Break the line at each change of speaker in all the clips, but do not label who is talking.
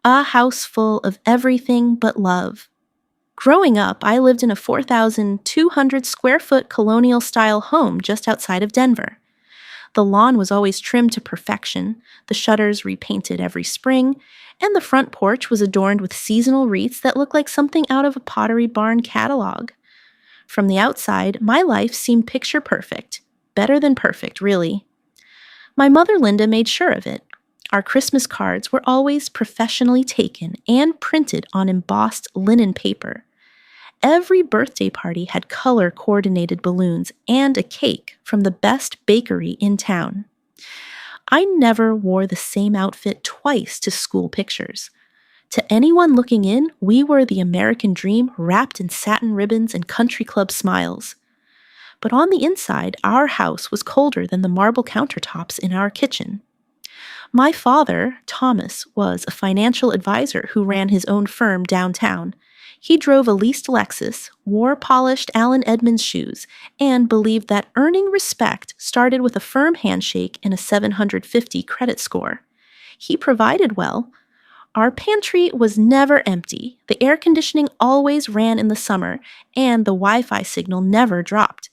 A house full of everything but love. Growing up, I lived in a 4,200 square foot colonial style home just outside of Denver. The lawn was always trimmed to perfection, the shutters repainted every spring, and the front porch was adorned with seasonal wreaths that looked like something out of a Pottery Barn catalog. From the outside, my life seemed picture perfect. Better than perfect, really. My mother Linda made sure of it. Our Christmas cards were always professionally taken and printed on embossed linen paper. Every birthday party had color-coordinated balloons and a cake from the best bakery in town. I never wore the same outfit twice to school pictures. To anyone looking in, we were the American dream wrapped in satin ribbons and country club smiles. But on the inside, our house was colder than the marble countertops in our kitchen. My father, Thomas, was a financial advisor who ran his own firm downtown. He drove a leased Lexus, wore polished Allen Edmonds shoes, and believed that earning respect started with a firm handshake and a 750 credit score. He provided well. Our pantry was never empty, the air conditioning always ran in the summer, and the Wi-Fi signal never dropped.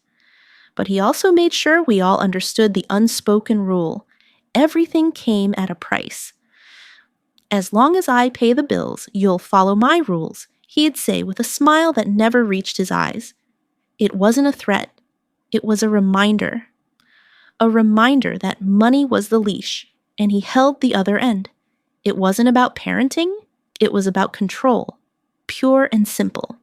But he also made sure we all understood the unspoken rule. Everything came at a price. As long as I pay the bills, you'll follow my rules, he'd say with a smile that never reached his eyes. It wasn't a threat. It was a reminder. A reminder that money was the leash, and he held the other end. It wasn't about parenting. It was about control. Pure and simple.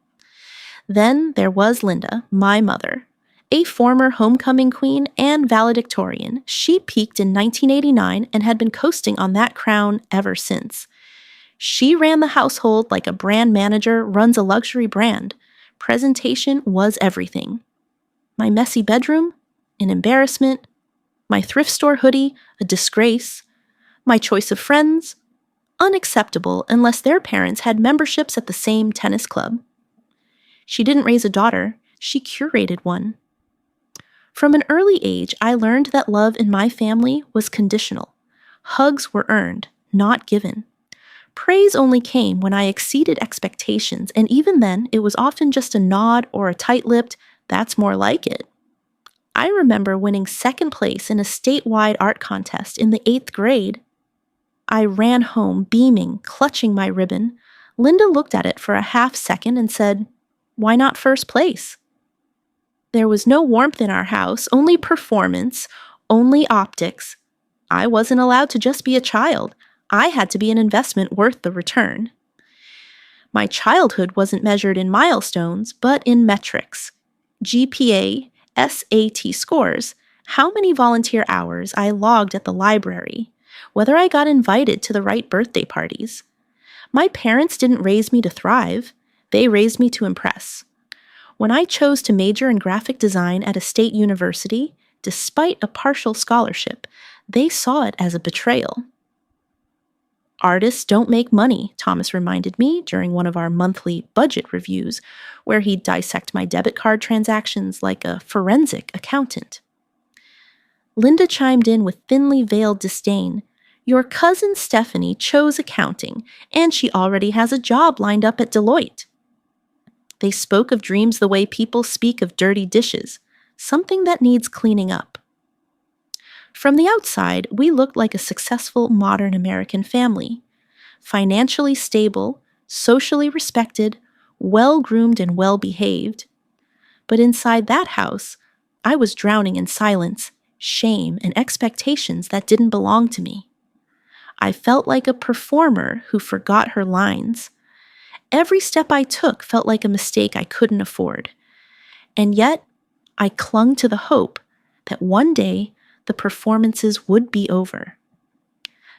Then there was Linda, my mother. A former homecoming queen and valedictorian, she peaked in 1989 and had been coasting on that crown ever since. She ran the household like a brand manager runs a luxury brand. Presentation was everything. My messy bedroom? An embarrassment. My thrift store hoodie? A disgrace. My choice of friends? Unacceptable unless their parents had memberships at the same tennis club. She didn't raise a daughter. She curated one. From an early age, I learned that love in my family was conditional. Hugs were earned, not given. Praise only came when I exceeded expectations, and even then, it was often just a nod or a tight-lipped, "That's more like it." I remember winning second place in a statewide art contest in the 8th grade. I ran home, beaming, clutching my ribbon. Linda looked at it for a half second and said, "Why not first place?" There was no warmth in our house, only performance, only optics. I wasn't allowed to just be a child. I had to be an investment worth the return. My childhood wasn't measured in milestones, but in metrics. GPA, SAT scores, how many volunteer hours I logged at the library, whether I got invited to the right birthday parties. My parents didn't raise me to thrive. They raised me to impress. When I chose to major in graphic design at a state university, despite a partial scholarship, they saw it as a betrayal. Artists don't make money, Thomas reminded me during one of our monthly budget reviews, where he'd dissect my debit card transactions like a forensic accountant. Linda chimed in with thinly veiled disdain. "Your cousin Stephanie chose accounting, and she already has a job lined up at Deloitte." They spoke of dreams the way people speak of dirty dishes, something that needs cleaning up. From the outside, we looked like a successful modern American family. Financially stable, socially respected, well-groomed and well-behaved. But inside that house, I was drowning in silence, shame, and expectations that didn't belong to me. I felt like a performer who forgot her lines. Every step I took felt like a mistake I couldn't afford. And yet, I clung to the hope that one day the performances would be over.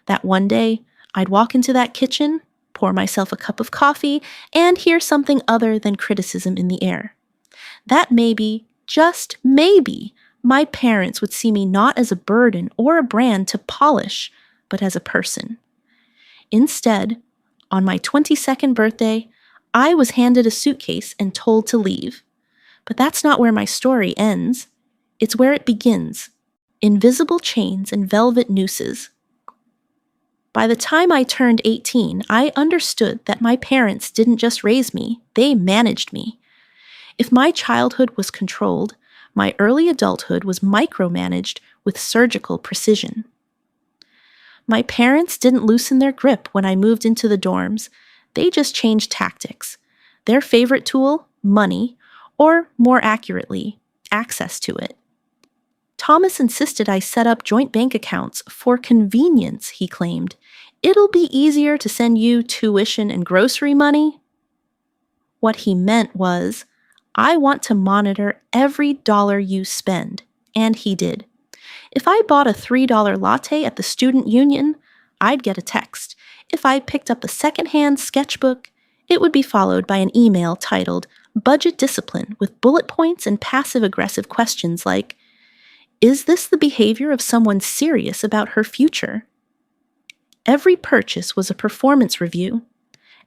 That one day, I'd walk into that kitchen, pour myself a cup of coffee, and hear something other than criticism in the air. That maybe, just maybe, my parents would see me not as a burden or a brand to polish, but as a person. Instead, on my 22nd birthday, I was handed a suitcase and told to leave. But that's not where my story ends. It's where it begins. Invisible chains and velvet nooses. By the time I turned 18, I understood that my parents didn't just raise me, they managed me. If my childhood was controlled, my early adulthood was micromanaged with surgical precision. My parents didn't loosen their grip when I moved into the dorms. They just changed tactics. Their favorite tool, money, or more accurately, access to it. Thomas insisted I set up joint bank accounts for convenience, he claimed. It'll be easier to send you tuition and grocery money. What he meant was, I want to monitor every dollar you spend, and he did. If I bought a $3 latte at the student union, I'd get a text. If I picked up a secondhand sketchbook, it would be followed by an email titled Budget Discipline with bullet points and passive-aggressive questions like, is this the behavior of someone serious about her future? Every purchase was a performance review.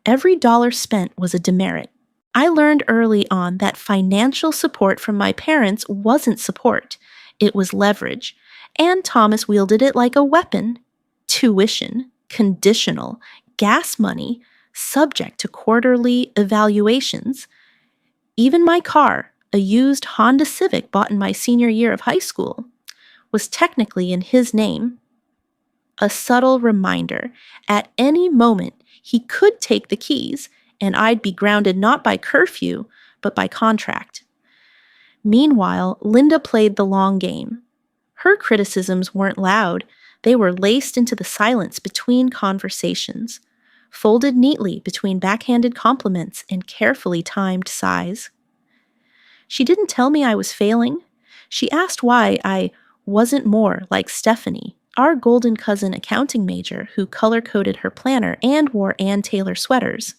Every dollar spent was a demerit. I learned early on that financial support from my parents wasn't support. It was leverage. And Thomas wielded it like a weapon. Tuition, conditional, gas money, subject to quarterly evaluations. Even my car, a used Honda Civic bought in my senior year of high school, was technically in his name. A subtle reminder, at any moment he could take the keys, and I'd be grounded not by curfew, but by contract. Meanwhile, Linda played the long game. Her criticisms weren't loud, they were laced into the silence between conversations, folded neatly between backhanded compliments and carefully timed sighs. She didn't tell me I was failing. She asked why I wasn't more like Stephanie, our golden cousin accounting major who color-coded her planner and wore Ann Taylor sweaters.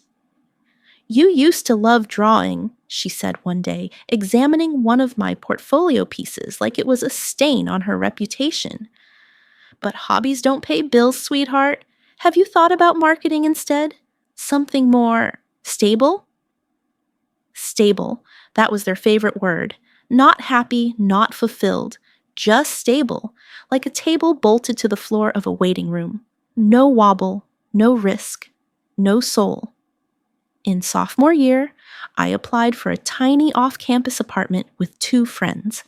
You used to love drawing, she said one day, examining one of my portfolio pieces like it was a stain on her reputation. But hobbies don't pay bills, sweetheart. Have you thought about marketing instead? Something more stable? Stable. That was their favorite word. Not happy, not fulfilled. Just stable, like a table bolted to the floor of a waiting room. No wobble, no risk, no soul. In sophomore year, I applied for a tiny off-campus apartment with 2 friends.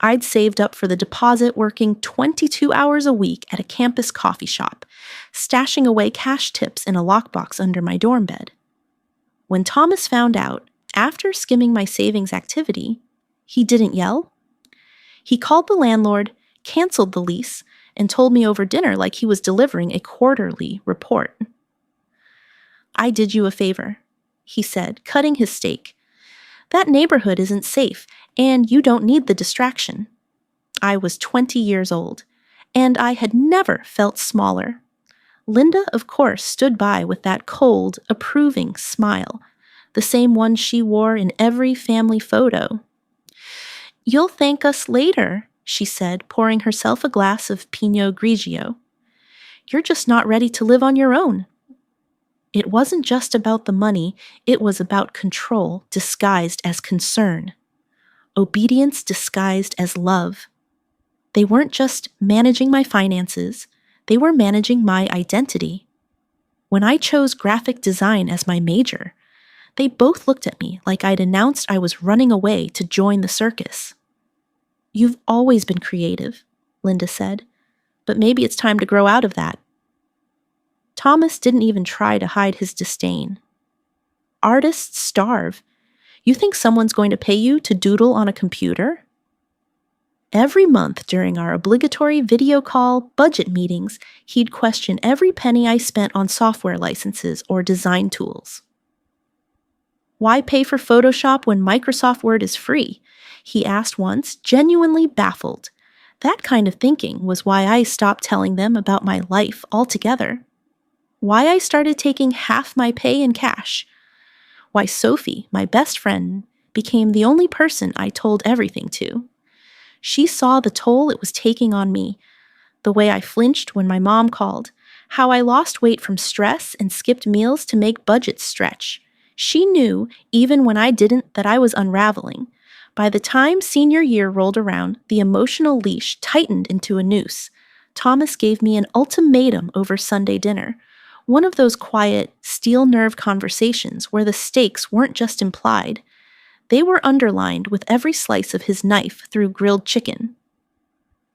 I'd saved up for the deposit working 22 hours a week at a campus coffee shop, stashing away cash tips in a lockbox under my dorm bed. When Thomas found out, after skimming my savings activity, he didn't yell. He called the landlord, canceled the lease, and told me over dinner like he was delivering a quarterly report. I did you a favor, he said, cutting his steak. That neighborhood isn't safe, and you don't need the distraction. I was 20 years old, and I had never felt smaller. Linda, of course, stood by with that cold, approving smile, the same one she wore in every family photo. You'll thank us later, she said, pouring herself a glass of Pinot Grigio. You're just not ready to live on your own. It wasn't just about the money, it was about control disguised as concern. Obedience disguised as love. They weren't just managing my finances, they were managing my identity. When I chose graphic design as my major, they both looked at me like I'd announced I was running away to join the circus. You've always been creative, Linda said, but maybe it's time to grow out of that. Thomas didn't even try to hide his disdain. Artists starve. You think someone's going to pay you to doodle on a computer? Every month during our obligatory video call budget meetings, he'd question every penny I spent on software licenses or design tools. Why pay for Photoshop when Microsoft Word is free? He asked once, genuinely baffled. That kind of thinking was why I stopped telling them about my life altogether. Why I started taking half my pay in cash. Why Sophie, my best friend, became the only person I told everything to. She saw the toll it was taking on me, the way I flinched when my mom called, how I lost weight from stress and skipped meals to make budgets stretch. She knew, even when I didn't, that I was unraveling. By the time senior year rolled around, the emotional leash tightened into a noose. Thomas gave me an ultimatum over Sunday dinner, one of those quiet, steel-nerve conversations where the stakes weren't just implied. They were underlined with every slice of his knife through grilled chicken.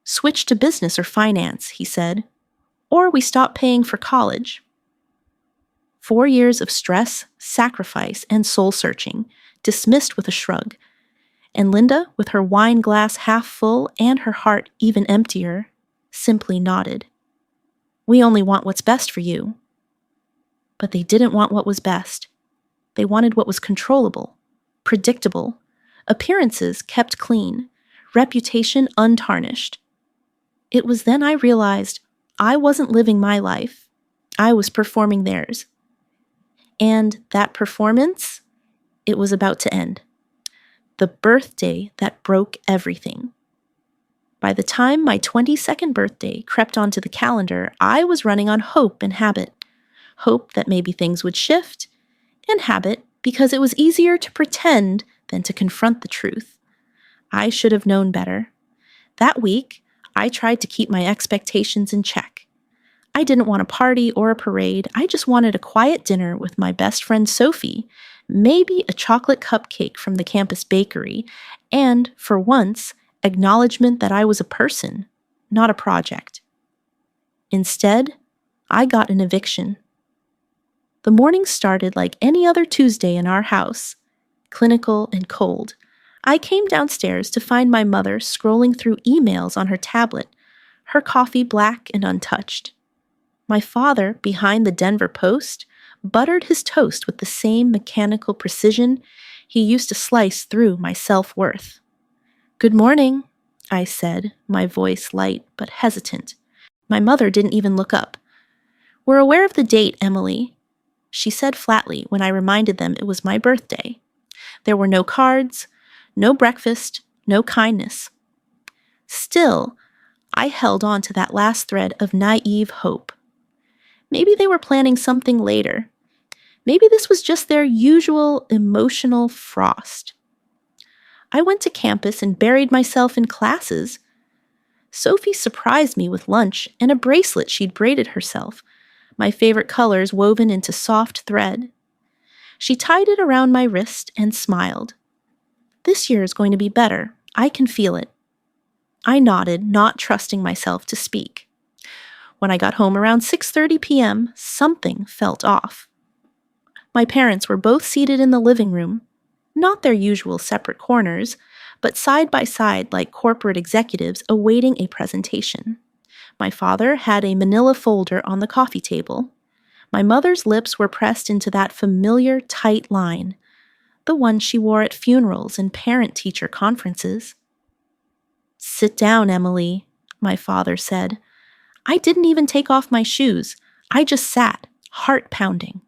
"Switch to business or finance," he said, "or we stop paying for college." 4 years of stress, sacrifice, and soul-searching, dismissed with a shrug. And Linda, with her wine glass half full and her heart even emptier, simply nodded. "We only want what's best for you." But they didn't want what was best. They wanted what was controllable, predictable, appearances kept clean, reputation untarnished. It was then I realized I wasn't living my life. I was performing theirs. And that performance, it was about to end. The birthday that broke everything. By the time my 22nd birthday crept onto the calendar, I was running on hope and habit. Hope that maybe things would shift, and habit because it was easier to pretend than to confront the truth. I should have known better. That week, I tried to keep my expectations in check. I didn't want a party or a parade. I just wanted a quiet dinner with my best friend Sophie, maybe a chocolate cupcake from the campus bakery, and, for once, acknowledgement that I was a person, not a project. Instead, I got an eviction. The morning started like any other Tuesday in our house, clinical and cold. I came downstairs to find my mother scrolling through emails on her tablet, her coffee black and untouched. My father, behind the Denver Post, buttered his toast with the same mechanical precision he used to slice through my self-worth. "Good morning," I said, my voice light but hesitant. My mother didn't even look up. "We're aware of the date, Emily," she said flatly when I reminded them it was my birthday. There were no cards, no breakfast, no kindness. Still, I held on to that last thread of naive hope. Maybe they were planning something later. Maybe this was just their usual emotional frost. I went to campus and buried myself in classes. Sophie surprised me with lunch and a bracelet she'd braided herself, my favorite colors woven into soft thread. She tied it around my wrist and smiled. "This year is going to be better. I can feel it." I nodded, not trusting myself to speak. When I got home around 6:30 p.m., something felt off. My parents were both seated in the living room, not their usual separate corners, but side by side like corporate executives awaiting a presentation. My father had a manila folder on the coffee table. My mother's lips were pressed into that familiar tight line, the one she wore at funerals and parent-teacher conferences. "Sit down, Emily," my father said. I didn't even take off my shoes. I just sat, heart pounding.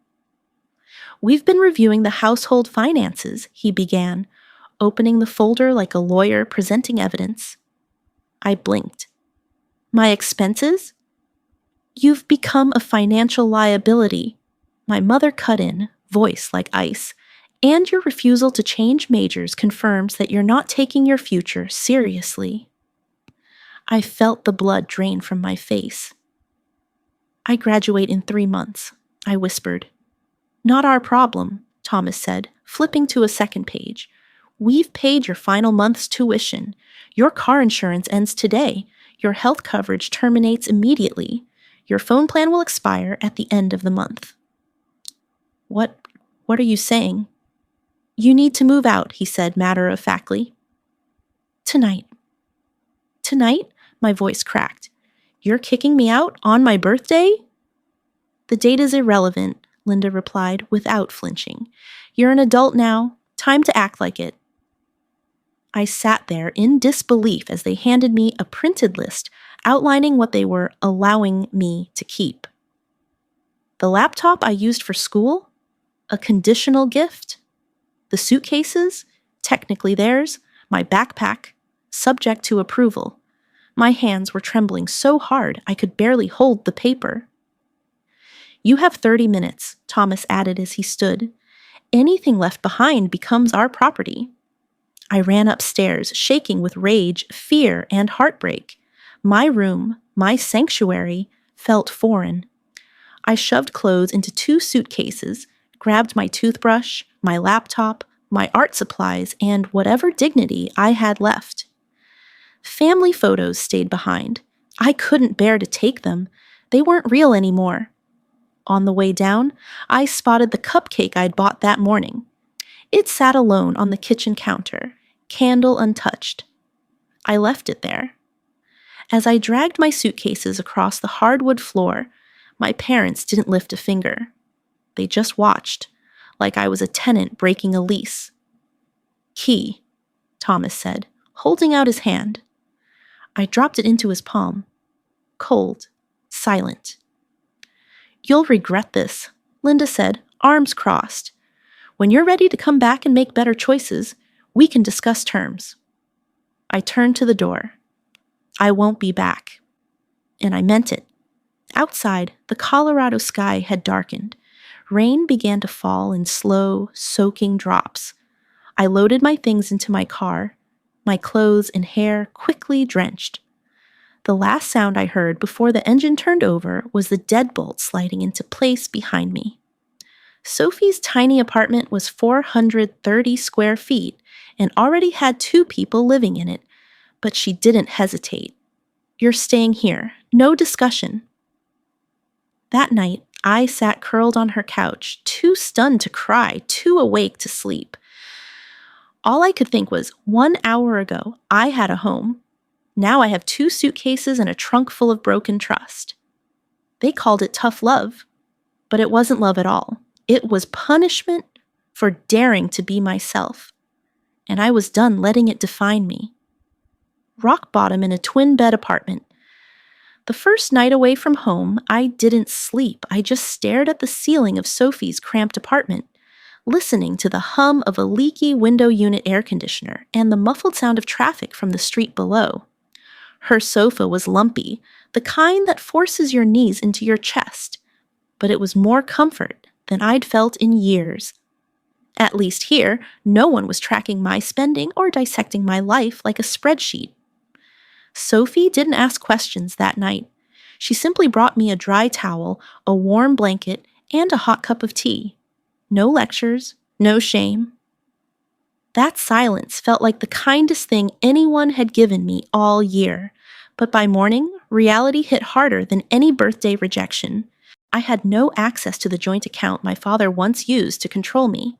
"We've been reviewing the household finances," he began, opening the folder like a lawyer presenting evidence. I blinked. "My expenses?" "You've become a financial liability," my mother cut in, voice like ice, "and your refusal to change majors confirms that you're not taking your future seriously." I felt the blood drain from my face. "I graduate in 3 months," I whispered. "Not our problem," Thomas said, flipping to a second page. "We've paid your final month's tuition. Your car insurance ends today. Your health coverage terminates immediately. Your phone plan will expire at the end of the month." What are you saying?" "You need to move out," he said matter-of-factly. "Tonight." "Tonight?" My voice cracked. "You're kicking me out on my birthday?" "The date is irrelevant," Linda replied without flinching. "You're an adult now. Time to act like it." I sat there in disbelief as they handed me a printed list outlining what they were allowing me to keep. The laptop I used for school? A conditional gift? The suitcases? Technically theirs. My backpack? Subject to approval. My hands were trembling so hard I could barely hold the paper. "You have 30 minutes, Thomas added as he stood. "Anything left behind becomes our property." I ran upstairs, shaking with rage, fear, and heartbreak. My room, My sanctuary felt foreign. I shoved clothes into 2 suitcases, grabbed my toothbrush, my laptop, my art supplies, and whatever dignity I had left. Family photos stayed behind. I couldn't bear to take them. They weren't real anymore. On the way down, I spotted the cupcake I'd bought that morning. It sat alone on the kitchen counter, candle untouched. I left it there. As I dragged my suitcases across the hardwood floor, my parents didn't lift a finger. They just watched, like I was a tenant breaking a lease. "Key," Thomas said, holding out his hand. I dropped it into his palm. Cold, silent. "You'll regret this," Linda said, arms crossed. "When you're ready to come back and make better choices, we can discuss terms." I turned to the door. I won't be back. And I meant it. Outside, the Colorado sky had darkened. Rain began to fall in slow, soaking drops. I loaded my things into my car, my clothes and hair quickly drenched. The last sound I heard before the engine turned over was the deadbolt sliding into place behind me. Sophie's tiny apartment was 430 square feet and already had 2 people living in it, but she didn't hesitate. "You're staying here. No discussion." That night, I sat curled on her couch, too stunned to cry, too awake to sleep. All I could think was, 1 hour ago, I had a home. Now I have 2 suitcases and a trunk full of broken trust. They called it tough love, but it wasn't love at all. It was punishment for daring to be myself, and I was done letting it define me. Rock bottom in a twin-bed apartment. The first night away from home, I didn't sleep. I just stared at the ceiling of Sophie's cramped apartment, listening to the hum of a leaky window unit air conditioner and the muffled sound of traffic from the street below. Her sofa was lumpy, the kind that forces your knees into your chest, but it was more comfort than I'd felt in years. At least here, no one was tracking my spending or dissecting my life like a spreadsheet. Sophie didn't ask questions that night. She simply brought me a dry towel, a warm blanket, and a hot cup of tea. No lectures, no shame. That silence felt like the kindest thing anyone had given me all year. But by morning, reality hit harder than any birthday rejection. I had no access to the joint account my father once used to control me.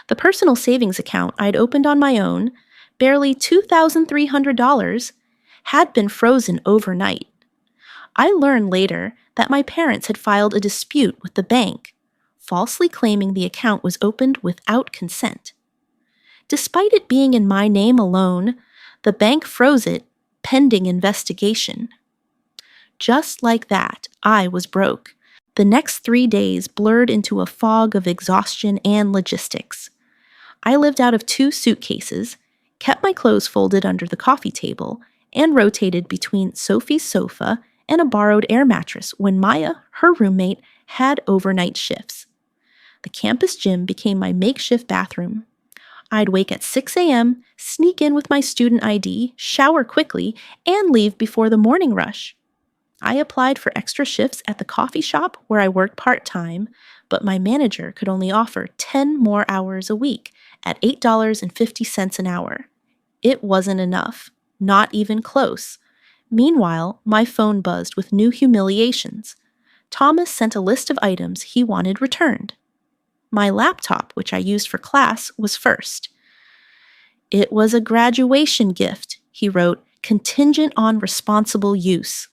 The personal savings account I'd opened on my own, barely $2,300, had been frozen overnight. I learned later that my parents had filed a dispute with the bank, falsely claiming the account was opened without consent. Despite it being in my name alone, the bank froze it pending investigation. Just like that, I was broke. The next 3 days blurred into a fog of exhaustion and logistics. I lived out of 2 suitcases, kept my clothes folded under the coffee table, and rotated between Sophie's sofa and a borrowed air mattress when Maya, her roommate, had overnight shifts. The campus gym became my makeshift bathroom. I'd wake at 6 a.m., sneak in with my student ID, shower quickly, and leave before the morning rush. I applied for extra shifts at the coffee shop where I worked part-time, but my manager could only offer 10 more hours a week at $8.50 an hour. It wasn't enough. Not even close. Meanwhile, my phone buzzed with new humiliations. Thomas sent a list of items he wanted returned. My laptop, which I used for class, was first. "It was a graduation gift," he wrote, "contingent on responsible use."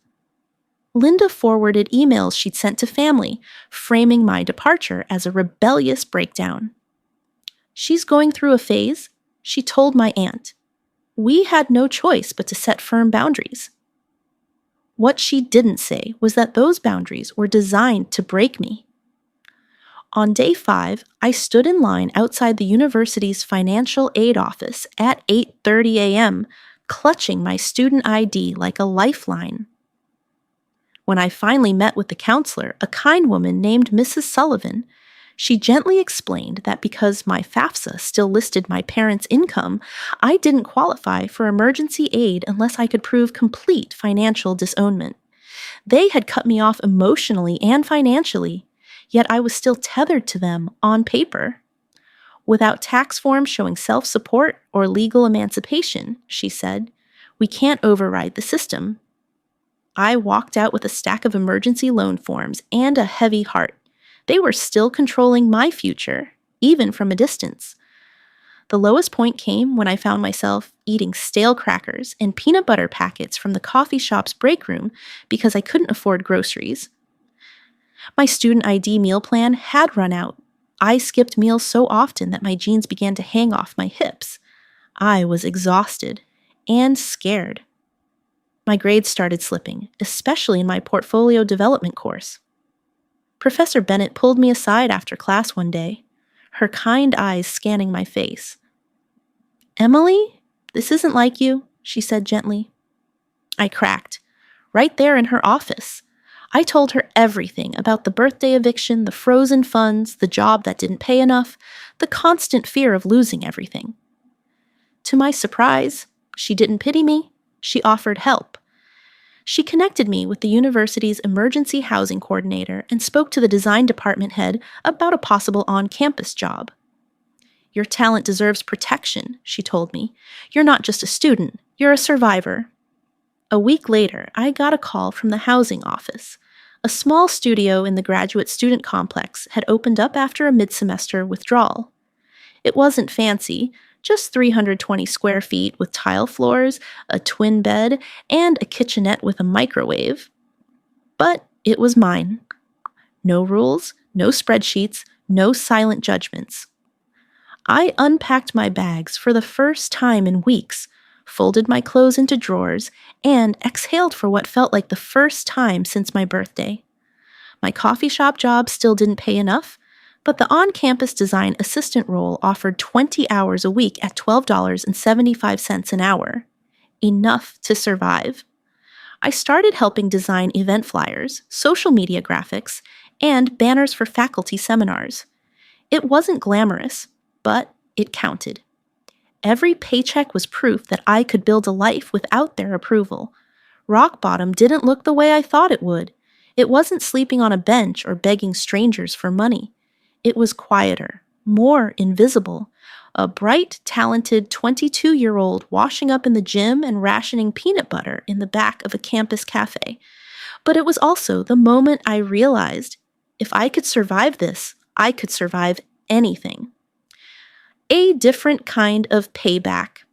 Linda forwarded emails she'd sent to family, framing my departure as a rebellious breakdown. "She's going through a phase," she told my aunt. We had no choice but to set firm boundaries. What she didn't say was that those boundaries were designed to break me. On day 5, I stood in line outside the university's financial aid office at 8:30 a.m., clutching my student ID like a lifeline. When I finally met with the counselor, a kind woman named Mrs. Sullivan, She gently explained that because my FAFSA still listed my parents' income, I didn't qualify for emergency aid unless I could prove complete financial disownment. They had cut me off emotionally and financially, yet I was still tethered to them on paper. Without tax forms showing self-support or legal emancipation, she said, we can't override the system. I walked out with a stack of emergency loan forms and a heavy heart. They were still controlling my future, even from a distance. The lowest point came when I found myself eating stale crackers and peanut butter packets from the coffee shop's break room because I couldn't afford groceries. My student ID meal plan had run out. I skipped meals so often that my jeans began to hang off my hips. I was exhausted and scared. My grades started slipping, especially in my portfolio development course. Professor Bennett pulled me aside after class one day, her kind eyes scanning my face. "Emily, this isn't like you," she said gently. I cracked. Right there in her office. I told her everything about the birthday eviction, the frozen funds, the job that didn't pay enough, the constant fear of losing everything. To my surprise, she didn't pity me. She offered help. She connected me with the university's emergency housing coordinator and spoke to the design department head about a possible on-campus job. "Your talent deserves protection," she told me. "You're not just a student, you're a survivor." A week later, I got a call from the housing office. A small studio in the graduate student complex had opened up after a mid-semester withdrawal. It wasn't fancy, just 320 square feet with tile floors, a twin bed, and a kitchenette with a microwave. But it was mine. No rules, no spreadsheets, no silent judgments. I unpacked my bags for the first time in weeks, folded my clothes into drawers, and exhaled for what felt like the first time since my birthday. My coffee shop job still didn't pay enough, but the on-campus design assistant role offered 20 hours a week at $12.75 an hour. Enough to survive. I started helping design event flyers, social media graphics, and banners for faculty seminars. It wasn't glamorous, but it counted. Every paycheck was proof that I could build a life without their approval. Rock bottom didn't look the way I thought it would. It wasn't sleeping on a bench or begging strangers for money. It was quieter, more invisible. A bright, talented 22-year-old washing up in the gym and rationing peanut butter in the back of a campus cafe. But it was also the moment I realized, if I could survive this, I could survive anything. A different kind of payback.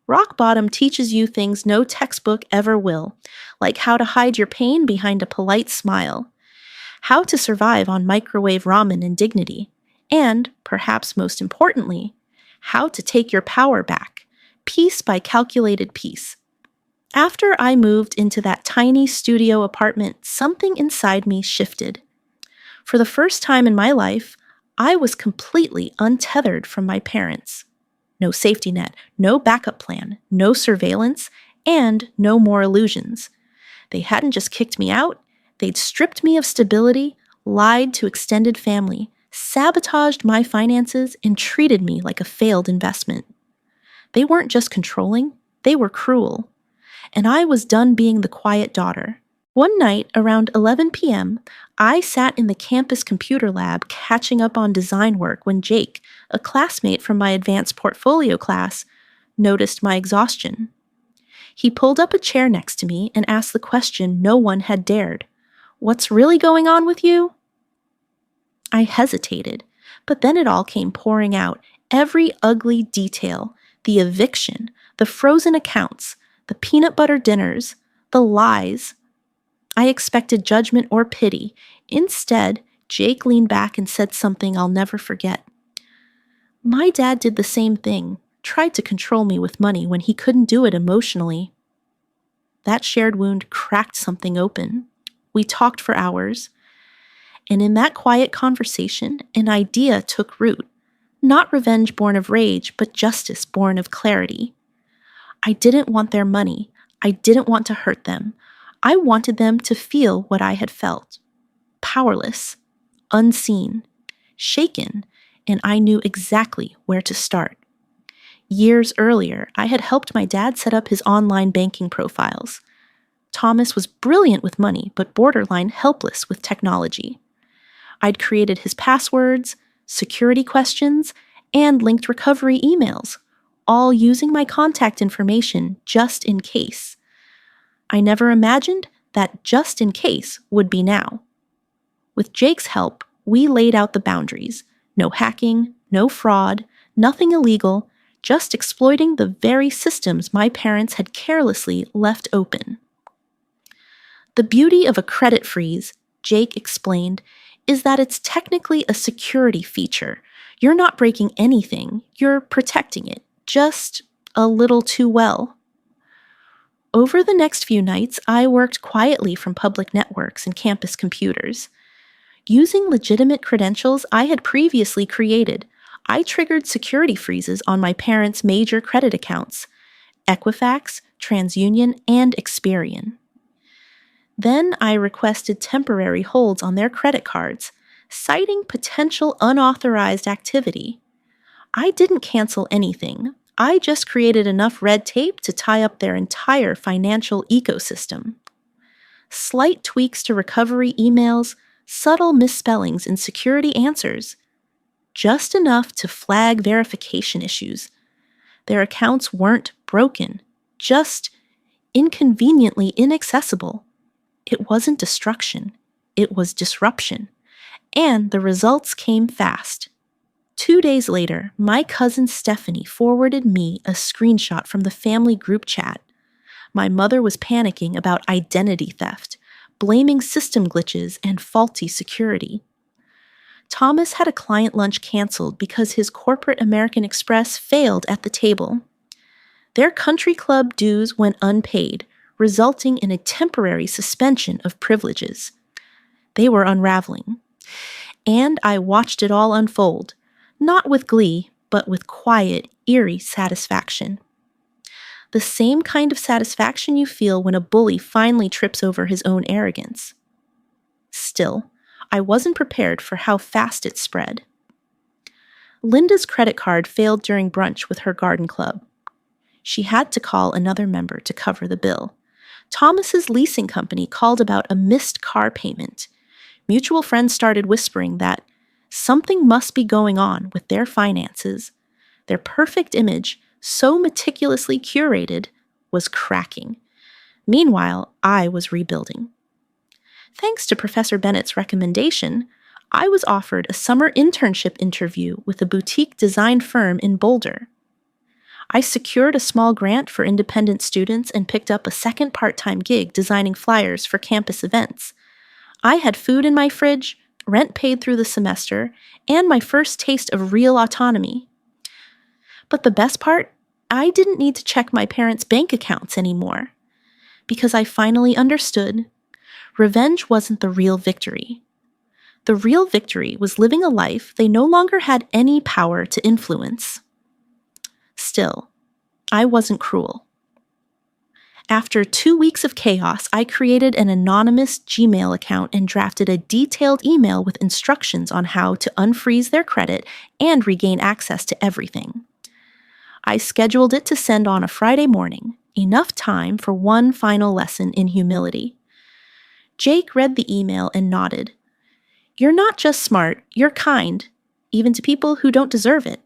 Rock bottom teaches you things no textbook ever will, like how to hide your pain behind a polite smile, how to survive on microwave ramen and dignity, and, perhaps most importantly, how to take your power back, piece by calculated piece. After I moved into that tiny studio apartment, something inside me shifted. For the first time in my life, I was completely untethered from my parents. No safety net, no backup plan, no surveillance, and no more illusions. They hadn't just kicked me out, they'd stripped me of stability, lied to extended family, sabotaged my finances, and treated me like a failed investment. They weren't just controlling, they were cruel. And I was done being the quiet daughter. One night, around 11 p.m., I sat in the campus computer lab catching up on design work when Jake, a classmate from my advanced portfolio class, noticed my exhaustion. He pulled up a chair next to me and asked the question no one had dared. "What's really going on with you?" I hesitated, but then it all came pouring out, every ugly detail, the eviction, the frozen accounts, the peanut butter dinners, the lies. I expected judgment or pity. Instead, Jake leaned back and said something I'll never forget. "My dad did the same thing, tried to control me with money when he couldn't do it emotionally." That shared wound cracked something open. We talked for hours. And in that quiet conversation, an idea took root. Not revenge born of rage, but justice born of clarity. I didn't want their money. I didn't want to hurt them. I wanted them to feel what I had felt. Powerless. Unseen. shaken, and I knew exactly where to start. Years earlier, I had helped my dad set up his online banking profiles. Thomas was brilliant with money, but borderline helpless with technology. I'd created his passwords, security questions, and linked recovery emails, all using my contact information just in case. I never imagined that just in case would be now. With Jake's help, we laid out the boundaries. No hacking, no fraud, nothing illegal, just exploiting the very systems my parents had carelessly left open. The beauty of a credit freeze, Jake explained, is that it's technically a security feature. You're not breaking anything, you're protecting it, just a little too well. Over the next few nights, I worked quietly from public networks and campus computers. Using legitimate credentials I had previously created, I triggered security freezes on my parents' major credit accounts, Equifax, TransUnion, and Experian. Then I requested temporary holds on their credit cards, citing potential unauthorized activity. I didn't cancel anything. I just created enough red tape to tie up their entire financial ecosystem. Slight tweaks to recovery emails, subtle misspellings in security answers, just enough to flag verification issues. Their accounts weren't broken, just inconveniently inaccessible. It wasn't destruction, it was disruption. And the results came fast. 2 days later, my cousin Stephanie forwarded me a screenshot from the family group chat. My mother was panicking about identity theft, blaming system glitches and faulty security. Thomas had a client lunch canceled because his corporate American Express failed at the table. Their country club dues went unpaid, resulting in a temporary suspension of privileges. They were unraveling. And I watched it all unfold, not with glee, but with quiet, eerie satisfaction. The same kind of satisfaction you feel when a bully finally trips over his own arrogance. Still, I wasn't prepared for how fast it spread. Linda's credit card failed during brunch with her garden club. She had to call another member to cover the bill. Thomas's leasing company called about a missed car payment. Mutual friends started whispering that something must be going on with their finances. Their perfect image, so meticulously curated, was cracking. Meanwhile, I was rebuilding. Thanks to Professor Bennett's recommendation, I was offered a summer internship interview with a boutique design firm in Boulder. I secured a small grant for independent students and picked up a second part-time gig designing flyers for campus events. I had food in my fridge, rent paid through the semester, and my first taste of real autonomy. But the best part, I didn't need to check my parents' bank accounts anymore. Because I finally understood, revenge wasn't the real victory. The real victory was living a life they no longer had any power to influence. Still, I wasn't cruel. After 2 weeks of chaos, I created an anonymous Gmail account and drafted a detailed email with instructions on how to unfreeze their credit and regain access to everything. I scheduled it to send on a Friday morning, enough time for one final lesson in humility. Jake read the email and nodded. "You're not just smart, you're kind, even to people who don't deserve it."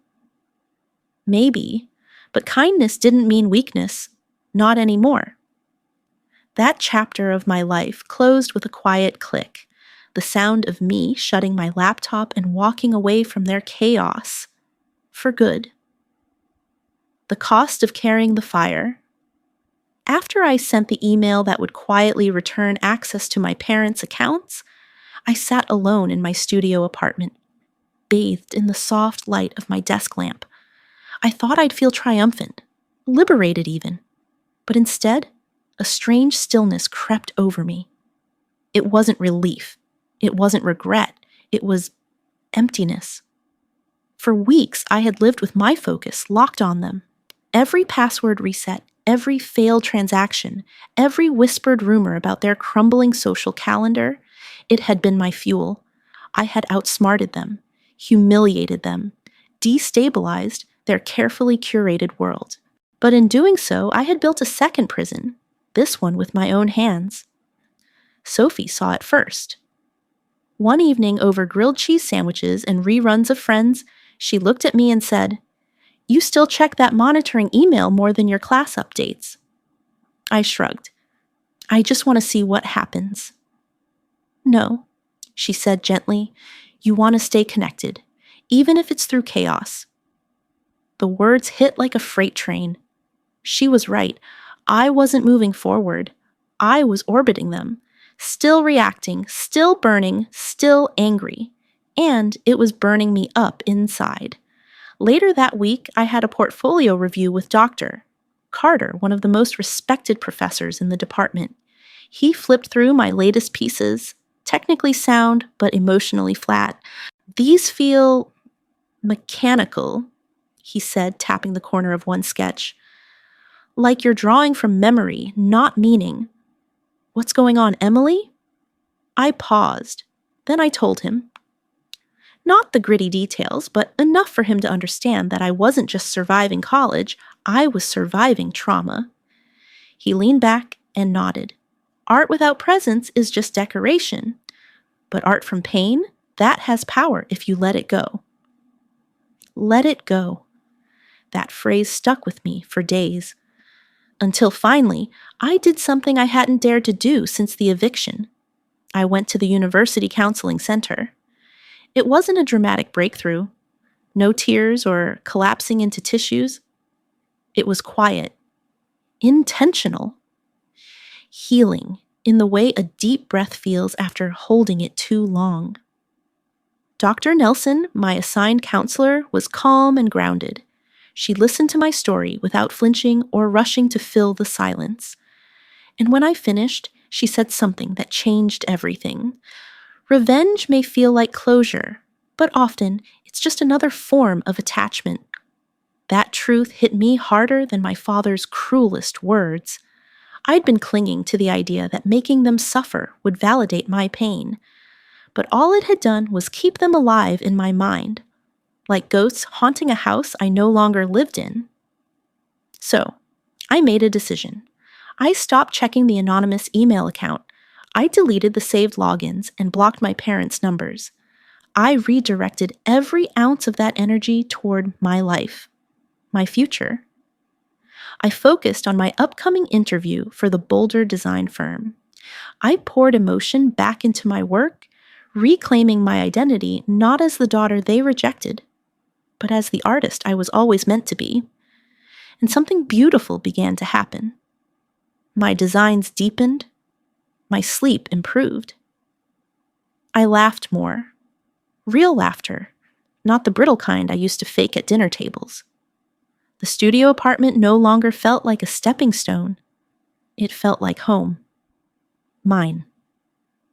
Maybe, but kindness didn't mean weakness, not anymore. That chapter of my life closed with a quiet click, the sound of me shutting my laptop and walking away from their chaos, for good. The cost of carrying the fire. After I sent the email that would quietly return access to my parents' accounts, I sat alone in my studio apartment, bathed in the soft light of my desk lamp. I thought I'd feel triumphant, liberated even, but instead, a strange stillness crept over me. It wasn't relief. It wasn't regret. It was emptiness. For weeks, I had lived with my focus locked on them. Every password reset, every failed transaction, every whispered rumor about their crumbling social calendar, it had been my fuel. I had outsmarted them, humiliated them, destabilized their carefully curated world. But in doing so, I had built a second prison, this one with my own hands. Sophie saw it first. One evening, over grilled cheese sandwiches and reruns of Friends, she looked at me and said, "You still check that monitoring email more than your class updates." I shrugged. "I just want to see what happens." "No," she said gently, "you want to stay connected, even if it's through chaos." The words hit like a freight train. She was right. I wasn't moving forward. I was orbiting them, still reacting, still burning, still angry. And it was burning me up inside. Later that week, I had a portfolio review with Dr. Carter, one of the most respected professors in the department. He flipped through my latest pieces, technically sound, but emotionally flat. "These feel mechanical," he said, tapping the corner of one sketch. "Like you're drawing from memory, not meaning." "What's going on, Emily?" I paused. Then I told him. Not the gritty details, but enough for him to understand that I wasn't just surviving college, I was surviving trauma. He leaned back and nodded. Art without presence is just decoration. But art from pain, that has power if you let it go. Let it go. That phrase stuck with me for days. Until finally, I did something I hadn't dared to do since the eviction. I went to the University Counseling Center. It wasn't a dramatic breakthrough. No tears or collapsing into tissues. It was quiet. Intentional. Healing in the way a deep breath feels after holding it too long. Dr. Nelson, my assigned counselor, was calm and grounded. She listened to my story without flinching or rushing to fill the silence. And when I finished, she said something that changed everything. Revenge may feel like closure, but often it's just another form of attachment. That truth hit me harder than my father's cruelest words. I'd been clinging to the idea that making them suffer would validate my pain, but all it had done was keep them alive in my mind, like ghosts haunting a house I no longer lived in. So, I made a decision. I stopped checking the anonymous email account. I deleted the saved logins and blocked my parents' numbers. I redirected every ounce of that energy toward my life, my future. I focused on my upcoming interview for the Boulder design firm. I poured emotion back into my work, reclaiming my identity not as the daughter they rejected, but as the artist I was always meant to be. And something beautiful began to happen. My designs deepened. My sleep improved. I laughed more. Real laughter, not the brittle kind I used to fake at dinner tables. The studio apartment no longer felt like a stepping stone. It felt like home. Mine.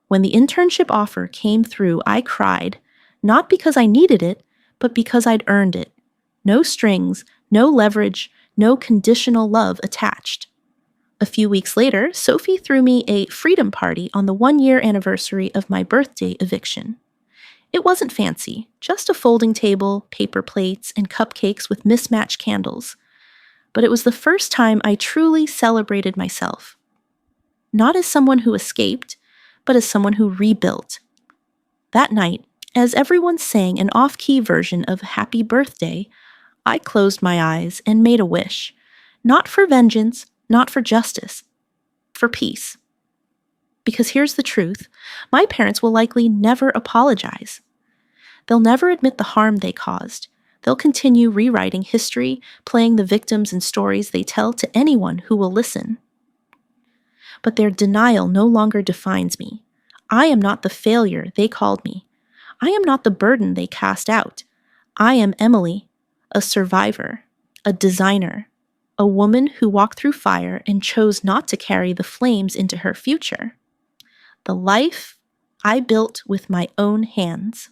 When the internship offer came through, I cried, not because I needed it, but because I'd earned it. No strings, no leverage, no conditional love attached. A few weeks later, Sophie threw me a freedom party on the 1-year anniversary of my birthday eviction. It wasn't fancy, just a folding table, paper plates, and cupcakes with mismatched candles. But it was the first time I truly celebrated myself. Not as someone who escaped, but as someone who rebuilt. That night, as everyone sang an off-key version of Happy Birthday, I closed my eyes and made a wish. Not for vengeance, not for justice, for peace. Because here's the truth, my parents will likely never apologize. They'll never admit the harm they caused. They'll continue rewriting history, playing the victims and stories they tell to anyone who will listen. But their denial no longer defines me. I am not the failure they called me. I am not the burden they cast out. I am Emily, a survivor, a designer, a woman who walked through fire and chose not to carry the flames into her future. The life I built with my own hands.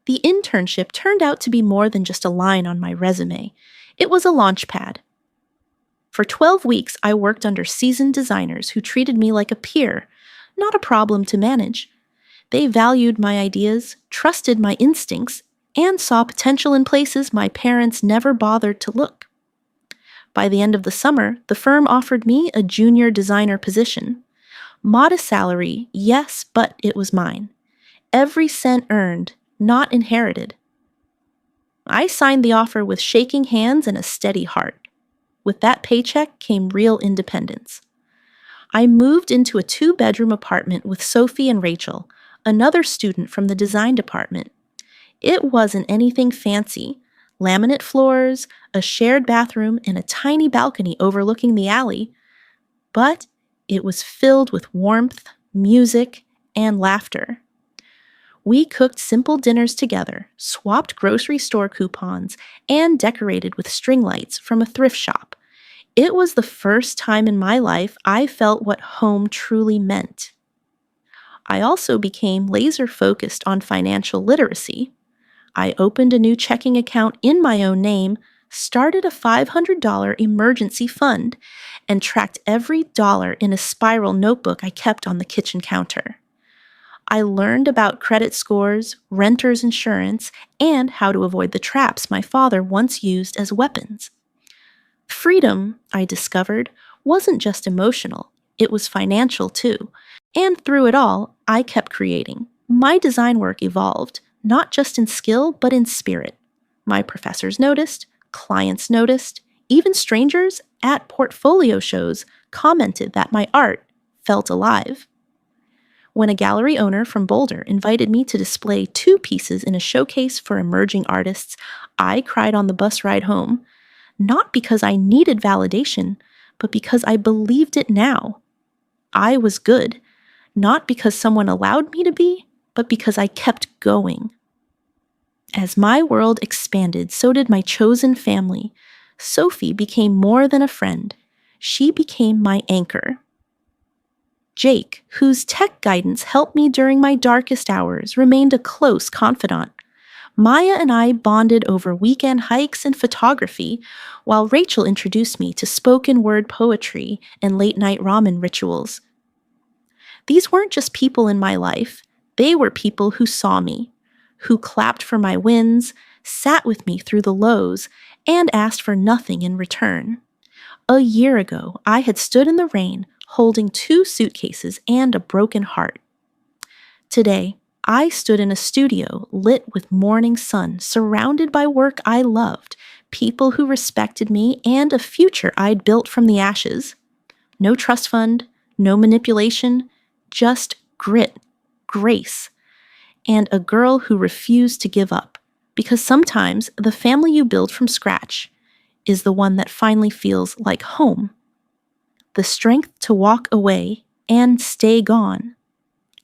The internship turned out to be more than just a line on my resume. It was a launch pad. For 12 weeks, I worked under seasoned designers who treated me like a peer, not a problem to manage. They valued my ideas, trusted my instincts, and saw potential in places my parents never bothered to look. By the end of the summer, the firm offered me a junior designer position. Modest salary, yes, but it was mine. Every cent earned, not inherited. I signed the offer with shaking hands and a steady heart. With that paycheck came real independence. I moved into a 2-bedroom apartment with Sophie and Rachel, another student from the design department. It wasn't anything fancy. Laminate floors, a shared bathroom, and a tiny balcony overlooking the alley. But it was filled with warmth, music, and laughter. We cooked simple dinners together, swapped grocery store coupons, and decorated with string lights from a thrift shop. It was the first time in my life I felt what home truly meant. I also became laser-focused on financial literacy. I opened a new checking account in my own name, started a $500 emergency fund, and tracked every dollar in a spiral notebook I kept on the kitchen counter. I learned about credit scores, renter's insurance, and how to avoid the traps my father once used as weapons. Freedom, I discovered, wasn't just emotional, it was financial too. And through it all, I kept creating. My design work evolved, not just in skill, but in spirit. My professors noticed, clients noticed, even strangers at portfolio shows commented that my art felt alive. When a gallery owner from Boulder invited me to display 2 pieces in a showcase for emerging artists, I cried on the bus ride home, not because I needed validation, but because I believed it now. I was good, not because someone allowed me to be, but because I kept going. As my world expanded, so did my chosen family. Sophie became more than a friend. She became my anchor. Jake, whose tech guidance helped me during my darkest hours, remained a close confidant. Maya and I bonded over weekend hikes and photography, while Rachel introduced me to spoken word poetry and late-night ramen rituals. These weren't just people in my life. They were people who saw me, who clapped for my wins, sat with me through the lows, and asked for nothing in return. A year ago, I had stood in the rain, holding 2 suitcases and a broken heart. Today, I stood in a studio lit with morning sun, surrounded by work I loved, people who respected me, and a future I'd built from the ashes. No trust fund, no manipulation, just grit, grace, and a girl who refused to give up, because sometimes the family you build from scratch is the one that finally feels like home. The strength to walk away and stay gone.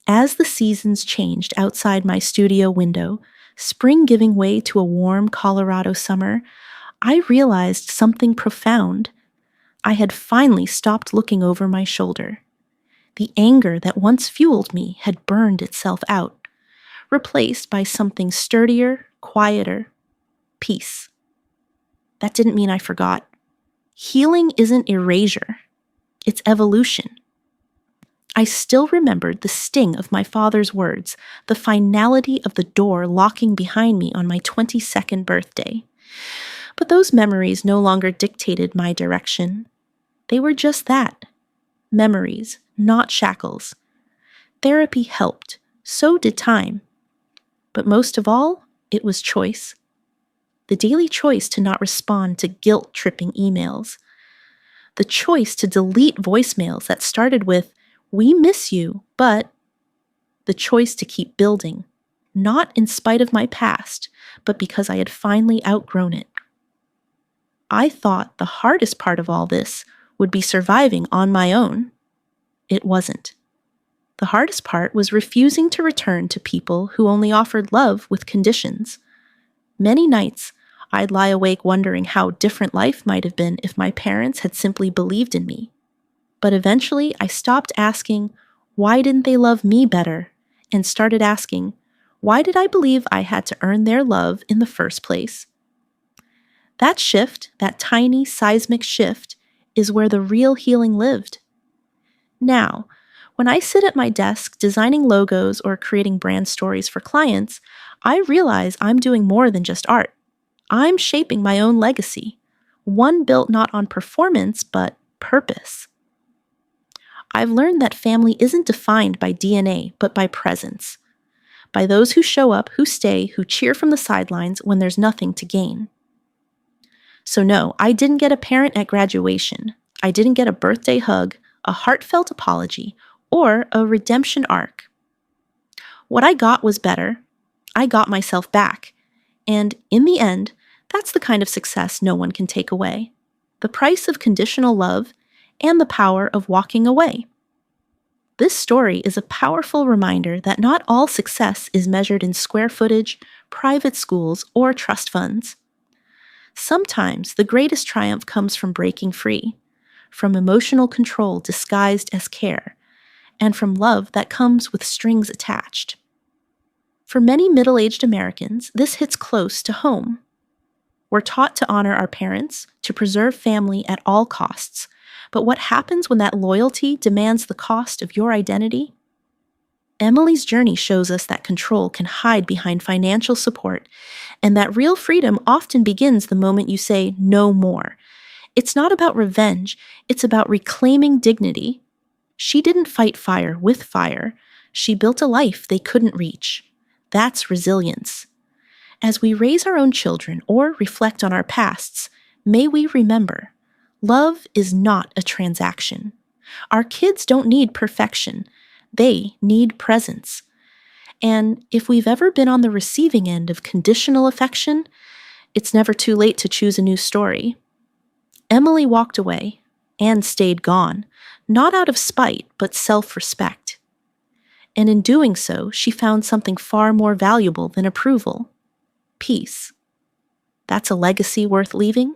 As the seasons changed outside my studio window, spring giving way to a warm Colorado summer, I realized something profound. I had finally stopped looking over my shoulder. The anger that once fueled me had burned itself out, replaced by something sturdier, quieter, peace. That didn't mean I forgot. Healing isn't erasure. It's evolution. I still remembered the sting of my father's words, the finality of the door locking behind me on my 22nd birthday. But those memories no longer dictated my direction. They were just that. Memories, not shackles. Therapy helped. So did time. But most of all, it was choice. The daily choice to not respond to guilt-tripping emails. The choice to delete voicemails that started with, "We miss you, but..." The choice to keep building, not in spite of my past, but because I had finally outgrown it. I thought the hardest part of all this would be surviving on my own. It wasn't. The hardest part was refusing to return to people who only offered love with conditions. Many nights, I'd lie awake wondering how different life might have been if my parents had simply believed in me. But eventually, I stopped asking, why didn't they love me better? And started asking, why did I believe I had to earn their love in the first place? That shift, that tiny seismic shift, is where the real healing lived. Now, When I sit at my desk designing logos or creating brand stories for clients, I realize I'm doing more than just art. I'm shaping my own legacy, one built not on performance, but purpose. I've learned that family isn't defined by DNA, but by presence, by those who show up, who stay, who cheer from the sidelines when there's nothing to gain. So no, I didn't get a parent at graduation. I didn't get a birthday hug, a heartfelt apology, or a redemption arc. What I got was better. I got myself back. And in the end, that's the kind of success no one can take away. The price of conditional love and the power of walking away. This story is a powerful reminder that not all success is measured in square footage, private schools, or trust funds. Sometimes the greatest triumph comes from breaking free, from emotional control disguised as care, and from love that comes with strings attached. For many middle-aged Americans, this hits close to home. We're taught to honor our parents, to preserve family at all costs. But what happens when that loyalty demands the cost of your identity? Emily's journey shows us that control can hide behind financial support, and that real freedom often begins the moment you say no more. It's not about revenge, it's about reclaiming dignity. She didn't fight fire with fire. She built a life they couldn't reach. That's resilience. As we raise our own children or reflect on our pasts, may we remember, love is not a transaction. Our kids don't need perfection. They need presence. And if we've ever been on the receiving end of conditional affection, it's never too late to choose a new story. Emily walked away and stayed gone, not out of spite, but self-respect. And in doing so, she found something far more valuable than approval: peace. That's a legacy worth leaving.